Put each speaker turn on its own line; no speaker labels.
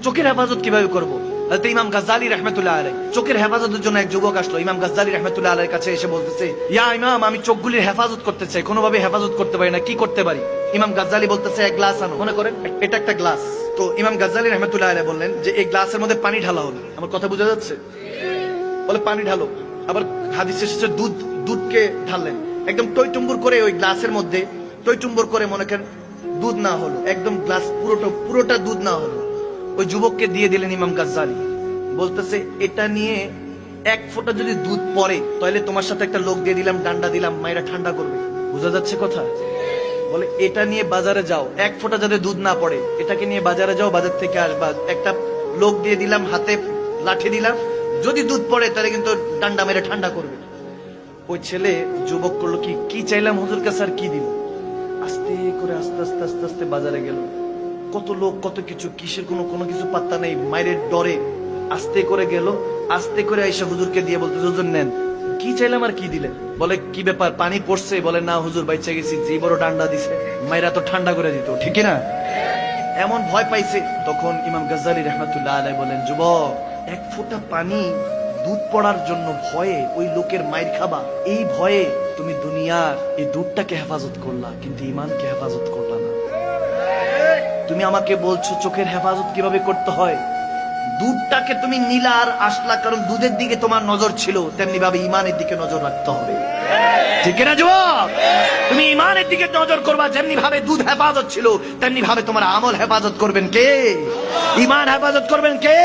চোখের হেফাজত কিভাবে করবো? হযরত ইমাম গাজ্জালী রাহমাতুল্লাহ আলাইহি চোখের হেফাজতের জন্য এক যুবক আসলো ইমাম গাজ্জালী রাহমাতুল্লাহ আলাইহির কাছে এসে বলতেছে, ইয়া ইমাম, আমি চোখগুলির হেফাজত করতে চাই, কোনোভাবে হেফাজত করতে পারি না, কি করতে পারি? ইমাম গাজ্জালী বলতেছে, এক গ্লাস আনো। মনে করেন এটা একটা গ্লাস। তো ইমাম গাজ্জালী রাহমাতুল্লাহ আলাইহি বললেন যে এই গ্লাসের মধ্যে পানি ঢালা হলো। আমার কথা বোঝা যাচ্ছে? বলে পানি ঢালো। আবার হাদিসে এসেছে দুধকে ঢাললেন, একদম টইটুম্বুর করে ওই গ্লাসের মধ্যে টইটুম্বুর করে, মনে করেন দুধ না হলো, একদম গ্লাস পুরোটা দুধ না হলো, ওই যুবককে দিয়ে দিলেন ইমাম গাজ্জালী। বলতেছে, এটা নিয়ে এক ফোঁটা যদি দুধ পড়ে তাহলে তোমার সাথে একটা লোক দিয়ে দিলাম, ডান্ডা দিলাম, মায়েরা ঠান্ডা করবে। বোঝা যাচ্ছে কথা? বলে এটা নিয়ে বাজারে যাও, এক ফোঁটা যাতে দুধ না পড়ে, এটাকে নিয়ে বাজারে যাও, বাজার থেকে আসবা, একটা লোক দিয়ে দিলাম, হাতে লাঠি দিলাম, যদি দুধ পড়ে তাহলে কিন্তু ডান্ডা মেরে ঠান্ডা করবে। ওই ছেলে যুবক করলো কি চাইলাম হুজুর কাছে, আর কি দিল? আস্তে করে আস্তে আস্তে আস্তে আস্তে বাজারে গেল। কত লোক, কত কিছু, কিসের কোনো কিছু পাত্তা নেই, মায়ের ডরে আস্তে করে গেল। আস্তে করে আইসা হুজুরকে দিয়ে বলতে, হুজুর নেন, কি চাইলাম আর কি দিলেন? বলে, কি ব্যাপার, পানি পড়ছে? বলে, না হুজুর, বাইচা গেছি, যে বড় ডান্ডা দিছে, মায়েরা তো ঠান্ডা করে দিত, ঠিক না? এমন ভয় পাইছে। তখন ইমাম গাজ্জালী রাহমাতুল্লাহ আলাইহি বলেন, যুবক, এক ফোঁটা পানি দুধ পড়ার জন্য ভয়ে ওই লোকের মাইর খাবা, এই ভয়ে তুমি দুনিয়ার এই দুধটাকে হেফাজত করলা, কিন্তু ঈমানকে হেফাজত করলা না। তুমি আমাকে বলছো চোখের হেফাজত কিভাবে করতে হয়, দুধটাকে তুমি নিলা আর আসলা, কারণ দুধের দিকে তোমার নজর ছিল, তেমনি ভাবে ঈমানের দিকে নজর রাখতে হবে, ঠিক না যুবক? তুমি ঈমানের দিকে নজর করবা, যেমনি ভাবে দুধ হেফাজত ছিল তেমনি ভাবে তোমার আমল হেফাজত করবেন কে? ঈমান হেফাজত করবেন কে?